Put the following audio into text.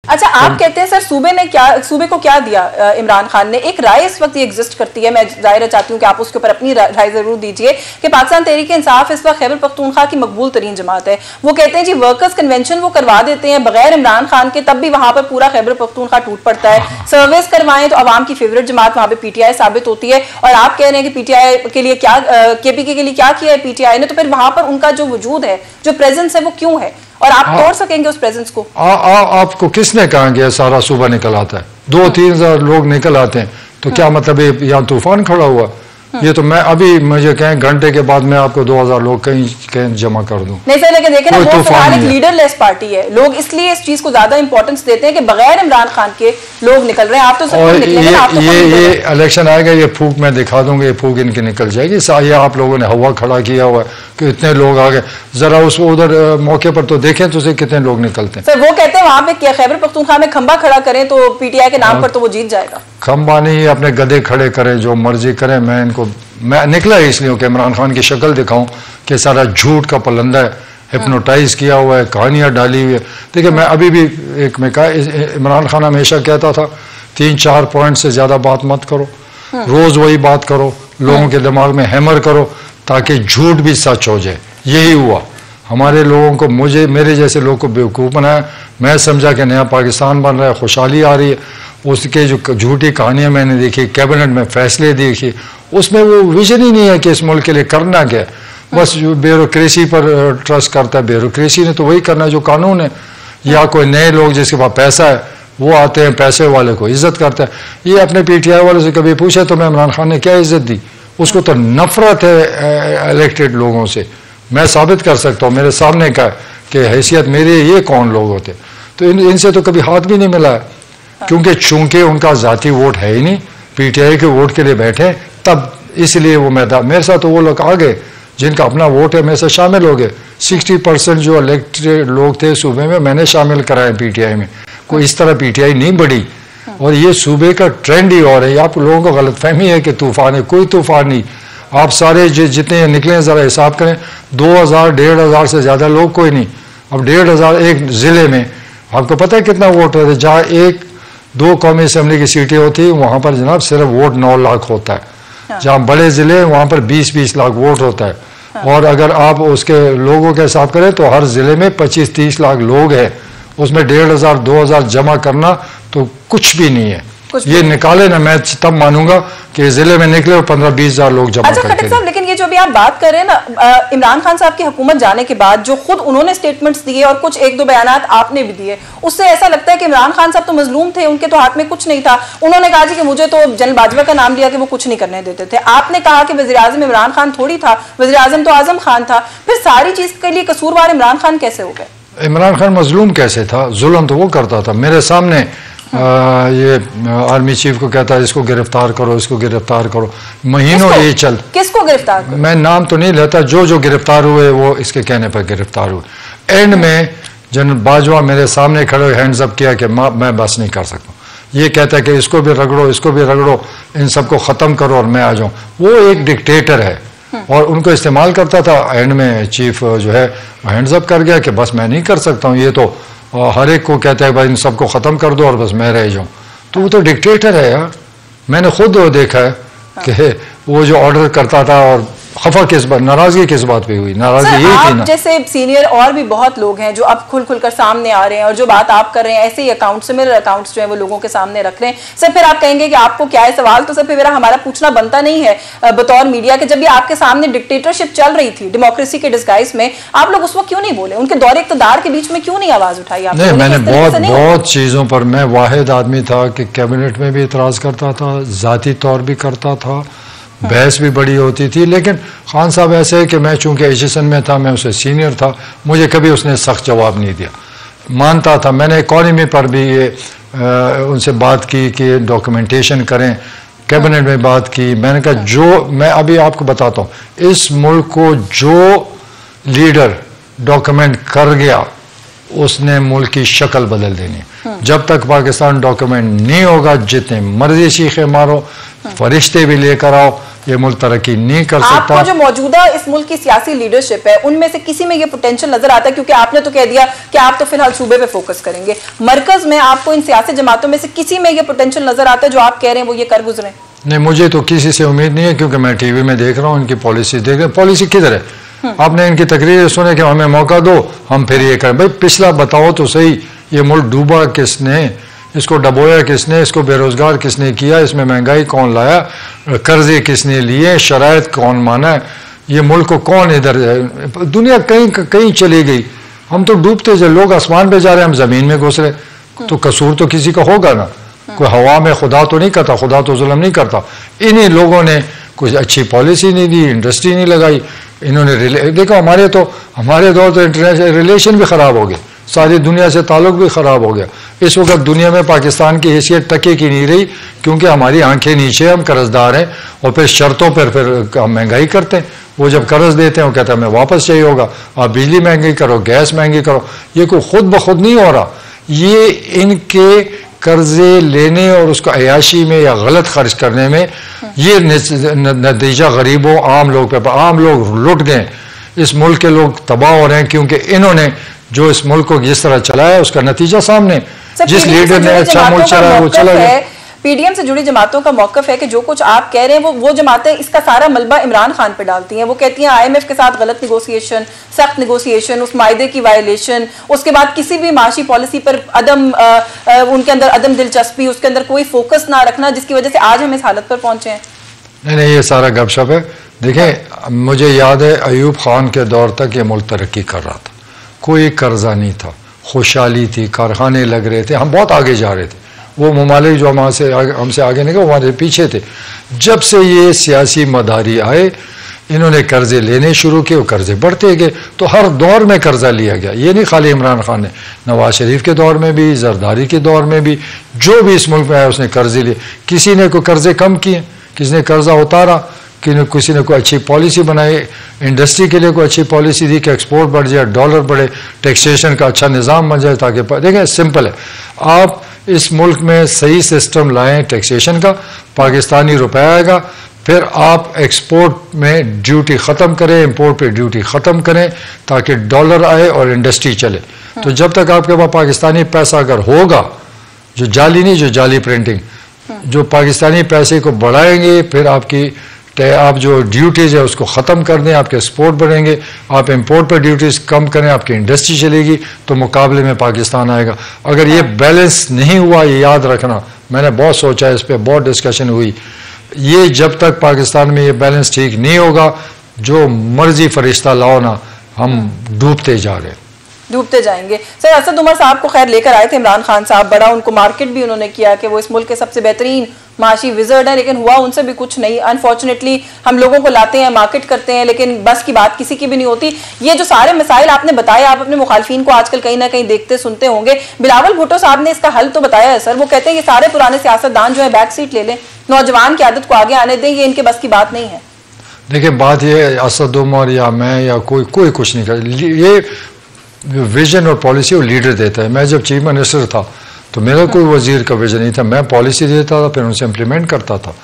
अच्छा, आप कहते हैं सर सूबे को क्या दिया इमरान खान ने? एक राय इस वक्त ये एग्जिस्ट करती है, मैं जाहिर चाहती हूँ कि आप उसके ऊपर अपनी राय जरूर दीजिए, कि पाकिस्तान तहरीक इंसाफ इस वक्त खैबर पख्तूनख्वा की मकबूल तरीन जमात है। वो कहते हैं जी वर्कर्स कन्वेंशन वो करवा देते हैं बगैर इमरान खान के, तब भी वहां पर पूरा खैबर पख्तूनख्वा टूट पड़ता है। सर्विस करवाएं तो अवाम की फेवरेट जमात वहां पर PTI साबित होती है। और आप कह रहे हैं कि PTI के लिए क्या, KPK के लिए क्या किया है PTI ने, तो फिर वहां पर उनका जो वजूद है, जो प्रेजेंस है, वो क्यों है? और आप तोड़ सकेंगे उस प्रेजेंस को? आपको किसने कहा कि सारा सूबा निकल आता है? 2-3 हजार लोग निकल आते हैं, तो क्या मतलब है यहाँ तूफान खड़ा हुआ? ये तो मैं अभी मुझे कहें घंटे के बाद मैं आपको 2000 लोग कहीं जमा कर दूं। नहीं सर, लेकिन देखें ना, वो फिलहाल एक लीडरलेस पार्टी है। लोग इसलिए इस चीज को ज्यादा इंपॉर्टेंस देते हैं कि बगैर इमरान खान के लोग निकल रहे हैं। आप तो सब निकलेंगे, आप तो ये इलेक्शन आएगा, ये फूक मैं दिखा दूंगा, ये फूक इनकी निकल जाएगी। ये आप लोगों ने हवा खड़ा किया हुआ है कि इतने लोग आ गए, जरा उस उधर मौके पर तो देखें तो कितने लोग निकलते हैं। सर वो कहते हैं वहां पे खैबर पख्तूनख्वा में खंबा खड़ा करें तो PTI के नाम पर तो वो जीत जाएगा। खंबा नहीं, अपने गधे खड़े करें, जो मर्जी करें। मैं निकला इसलिए कि इमरान खान की शक्ल दिखाऊं कि सारा झूठ का पलंदा है, हिप्नोटाइज किया हुआ है, कहानियां डाली हुई है। देखिए मैं अभी भी एक में कहा, इमरान खान हमेशा कहता था 3-4 पॉइंट से ज्यादा बात मत करो, रोज वही बात करो, लोगों के दिमाग में हैमर करो ताकि झूठ भी सच हो जाए। यही हुआ। हमारे लोगों को, मेरे जैसे लोग को बेवकूफ़ बनाया। मैं समझा कि नया पाकिस्तान बन रहा है, खुशहाली आ रही है। उसके जो झूठी कहानियां मैंने देखी, कैबिनेट में फैसले देखे, उसमें वो विजन ही नहीं है कि इस मुल्क के लिए करना क्या है। बस ब्यूरोक्रेसी पर ट्रस्ट करता है। ब्यूरोक्रेसी ने तो वही करना जो कानून है। या कोई नए लोग जिसके पास पैसा है वो आते हैं, पैसे वाले को इज्जत करता है। ये अपने PTI वालों से कभी पूछा तो मैं इमरान खान ने क्या इज्जत दी? उसको तो नफरत है इलेक्टेड लोगों से। मैं साबित कर सकता हूँ, मेरे सामने का कि हैसियत मेरे ये कौन लोग होते। तो इनसे तो कभी हाथ भी नहीं मिला है, क्योंकि चूंकि उनका जाती वोट है ही नहीं, PTI के वोट के लिए बैठे, तब इसलिए वो मैदान। मेरे साथ तो वो लोग आ गए जिनका अपना वोट है, मेरे से शामिल हो गए। 60% जो इलेक्टेड लोग थे सूबे में, मैंने शामिल कराए PTI में। कोई इस तरह PTI नहीं बढ़ी। और ये सूबे का ट्रेंड ही और है। आप लोगों को गलतफहमी है कि तूफान है, कोई तूफान नहीं। आप सारे जितने निकले जरा हिसाब करें, 2000-1500 से ज्यादा लोग कोई नहीं। अब 1500 एक जिले में, आपको पता है कितना वोट होता है? जहाँ 1-2 कौमी असम्बली की सीटें होती है, वहां पर जनाब सिर्फ वोट 9 लाख होता है। जहाँ बड़े जिले वहां पर 20-20 लाख वोट होता है। और अगर आप उसके लोगों के हिसाब करें तो हर जिले में 25-30 लाख लोग हैं। उसमें 1500-2000 जमा करना तो कुछ भी नहीं है। ये निकाले ना, मैं तब मानूंगा कि जिले में निकले और 15-20 हजार लोग जमा करके। खट्टिक साहब, लेकिन ये जो अभी आप बात कर रहे हैं ना, इमरान खान साहब की हुकूमत जाने के बाद जो खुद उन्होंने स्टेटमेंट्स दिए और कुछ 1-2 बयानात आपने भी दिए, उससे ऐसा लगता है कि इमरान खान साहब तो मजलूम थे, उनके तो हाथ में कुछ नहीं था। उन्होंने कहा जी कि मुझे तो जनरल बाजवा का नाम लिया कि वो कुछ नहीं करने देते थे। आपने कहा कि वज़ीर आज़म इमरान खान थोड़ी था, वज़ीर आज़म तो आजम खान था। फिर सारी चीज के लिए कसूरवार इमरान खान कैसे हो गए? इमरान खान मजलूम कैसे था? जुल्म तो वो करता था। मेरे सामने ये आर्मी चीफ को कहता है इसको गिरफ्तार करो, इसको गिरफ्तार करो। महीनों ये चल। किसको गिरफ्तार करो? मैं नाम तो नहीं लेता, जो गिरफ्तार हुए वो इसके कहने पर गिरफ्तार हुए। एंड में जनरल बाजवा मेरे सामने खड़े हैंड्स अप किया कि मैं बस नहीं कर सकता। ये कहता है कि इसको भी रगड़ो, इसको भी रगड़ो, इन सबको खत्म करो और मैं आ जाऊं। वो एक डिक्टेटर है और उनको इस्तेमाल करता था। एंड में चीफ जो है हैंड्स अप कर गया कि बस मैं नहीं कर सकता हूँ। ये तो हर एक को कहता है भाई इन सबको खत्म कर दो और बस मैं रह जाऊं। तो वो तो डिक्टेटर है यार। मैंने खुद वो देखा है कि वो जो ऑर्डर करता था। और खफा किस बात, नाराजगी किस बात पे हुई? नाराजगी यही थी ना। जैसे सीनियर और भी बहुत लोग हैं जो अब खुलकर सामने आ रहे हैं और जो बात आप कर रहे हैं, ऐसे ही अकाउंट, सिमिलर अकाउंट्स जो है वो लोगों के सामने रख रहे हैं। सर फिर आप कहेंगे कि आपको क्या है सवाल, तो सर फिर हमारा पूछना बनता नहीं है बतौर मीडिया के, जब भी आपके सामने डिक्टेटरशिप चल रही थी डेमोक्रेसी के डिस्गाइज में, आप लोग उस वक्त क्यों नहीं बोले? उनके दौरे इख्तियार के बीच में क्यों नहीं आवाज उठाई? नहीं, मैंने बहुत चीजों पर, मैं वाहिद आदमी था कि कैबिनेट में भी इतराज करता था, जाती तौर भी करता था, बहस भी बड़ी होती थी। लेकिन खान साहब ऐसे है कि मैं चूंकि एजुकेशन में था, मैं उससे सीनियर था, मुझे कभी उसने सख्त जवाब नहीं दिया। मानता था। मैंने इकॉनमी पर भी ये उनसे बात की कि डॉक्यूमेंटेशन करें, कैबिनेट में बात की। मैंने कहा जो मैं अभी आपको बताता हूँ, इस मुल्क को जो लीडर डॉक्यूमेंट कर गया उसने मुल्क की शक्ल बदल देनी। जब तक पाकिस्तान डॉक्यूमेंट नहीं होगा, जितने मर्जी चीखे मारो, फरिश्ते भी लेकर आओ, ये मुल्क तरक्की नहीं कर सकता। आपको जो मौजूदा इस मुल्क की सियासी लीडरशिप है उनमें से किसी में ये पोटेंशियल नजर आता है? क्योंकि आपने तो कह दिया कि आप तो फिलहाल सूबे पे फोकस करेंगे, मरकज में आपको इन सियासी जमातों में से किसी में ये पोटेंशियल नजर आता है जो आप कह रहे हैं वो ये कर गुजरे? नहीं, मुझे तो किसी से उम्मीद नहीं है, क्योंकि मैं टीवी में देख रहा हूँ इनकी पॉलिसी देख रहा हूँ। पॉलिसी किधर है? आपने इनकी तकरीर सुने कि हमें मौका दो, हम फिर ये करें। भाई पिछला बताओ तो सही, ये मुल्क डूबा किसने, इसको डबोया किसने, इसको बेरोजगार किसने किया, इसमें महंगाई कौन लाया, कर्जे किसने लिए, शराइत कौन माना है, ये मुल्क को कौन इधर, दुनिया कहीं कहीं चली गई। हम तो डूबते जो लोग आसमान पे जा रहे हैं, हम जमीन में घुस रहे। तो कसूर तो किसी का होगा ना, कोई हवा में खुदा तो नहीं करता, खुदा तो जुल्म नहीं करता। इन्हीं लोगों ने कुछ अच्छी पॉलिसी नहीं दी, इंडस्ट्री नहीं लगाई। इन्होंने देखो हमारे दौर तो इंटरनेशनल रिलेशन भी ख़राब हो गए, सारी दुनिया से ताल्लुक भी ख़राब हो गया। इस वक्त दुनिया में पाकिस्तान की हैसियत टके की नहीं रही, क्योंकि हमारी आंखें नीचे, हम कर्जदार हैं, और फिर शर्तों पर फिर हम महंगाई करते हैं। वो जब कर्ज देते हैं वो कहते हैं हमें वापस चाहिए होगा, आप बिजली महंगी करो, गैस महंगी करो। ये कोई खुद ब खुद नहीं हो रहा, ये इनके कर्जे लेने और उसको अयाशी में या गलत खर्च करने में ये नतीजा गरीबों आम लोग पे, आम लोग लुट गए। इस मुल्क के लोग तबाह हो रहे हैं, क्योंकि इन्होंने जो इस मुल्क को जिस तरह चलाया उसका नतीजा सामने। जिस लीडर ने अच्छा मुल्क चलाया वो चला गया। पीडीएम से जुड़ी जमातों का मौकफ है कि जो कुछ आप कह रहे हैं वो जमातें इसका सारा मलबा इमरान खान पे डालती हैं। वो कहती हैं आईएमएफ के साथ गलत निगोसिएशन, सख्त निगोसिएशन, उस मायदे की वायलेशन, उसके बाद किसी भी माशी पॉलिसी पर उनके अंदर अदम दिलचस्पी, उसके अंदर कोई फोकस ना रखना, जिसकी वजह से आज हम इस हालत पर पहुंचे हैं। नहीं, ये सारा गपशप है। देखें, मुझे याद है अयूब खान के दौर तक ये मुल्क तरक्की कर रहा था, कोई कर्जा नहीं था, खुशहाली थी, कारखाने लग रहे थे, हम बहुत आगे जा रहे थे। वो ममालिक जो हमसे आगे नहीं गए, वो हमारे पीछे थे। जब से ये सियासी मदारी आए, इन्होंने कर्जे लेने शुरू किए, वो कर्जे बढ़ते गए। तो हर दौर में कर्जा लिया गया, ये नहीं खाली इमरान खान ने, नवाज शरीफ के दौर में भी, जरदारी के दौर में भी, जो भी इस मुल्क में आया उसने कर्जे लिए। किसी ने कोई कर्जे कम किए, किसी ने कर्जा उतारा, किसी ने कोई अच्छी पॉलिसी बनाई, इंडस्ट्री के लिए कोई अच्छी पॉलिसी दी कि एक्सपोर्ट बढ़ जाए, डॉलर बढ़े, टैक्सेशन का अच्छा निज़ाम बन जाए। ताकि देखें, सिंपल है, आप इस मुल्क में सही सिस्टम लाएं टैक्सेशन का, पाकिस्तानी रुपया आएगा, फिर आप एक्सपोर्ट में ड्यूटी ख़त्म करें, इंपोर्ट पे ड्यूटी ख़त्म करें, ताकि डॉलर आए और इंडस्ट्री चले। तो जब तक आपके पास पाकिस्तानी पैसा अगर होगा, जो जाली नहीं, जो जाली प्रिंटिंग, जो पाकिस्तानी पैसे को बढ़ाएंगे, फिर आप जो ड्यूटीज़ है उसको ख़त्म कर दें, आपके एक्सपोर्ट बढ़ेंगे, आप इंपोर्ट पर ड्यूटीज़ कम करें, आपकी इंडस्ट्री चलेगी, तो मुकाबले में पाकिस्तान आएगा। अगर ये बैलेंस नहीं हुआ, ये याद रखना, मैंने बहुत सोचा, इस पर बहुत डिस्कशन हुई, ये जब तक पाकिस्तान में ये बैलेंस ठीक नहीं होगा, जो मर्जी फरिश्ता लाओ ना, हम डूबते जा रहे हैं, डूबते जाएंगे। सर, असद उमर साहब को खैर लेकर आए थे इमरान खान साहब, बड़ा उनको मार्केट भी उन्होंने किया कि वो इस मुल्क के सबसे बेहतरीन माशी विजर्ड है, लेकिन हुआ उनसे भी कुछ नहीं। अनफॉर्चुनेटली हम लोगों को लाते हैं, मार्केट करते हैं, लेकिन बस की बात किसी की भी नहीं होती। ये जो सारे मसाइल आपने बताए, आप अपने मुखालफिन को आजकल कहीं ना कहीं देखते सुनते होंगे। बिलावल भुट्टो साहब ने इसका हल तो बताया है सर, वो कहते हैं ये सारे पुराने सियासतदान जो है बैक सीट ले लें, नौजवान की आदत को आगे आने दें, ये इनके बस की बात नहीं है। देखिए, बात ये असद उमर या मैं या कोई कुछ नहीं कर, ये विजन और पॉलिसी वो लीडर देता है। मैं जब चीफ मिनिस्टर था तो मेरा कोई वजीर का विजन नहीं था, मैं पॉलिसी देता था, फिर उनसे इम्प्लीमेंट करता था।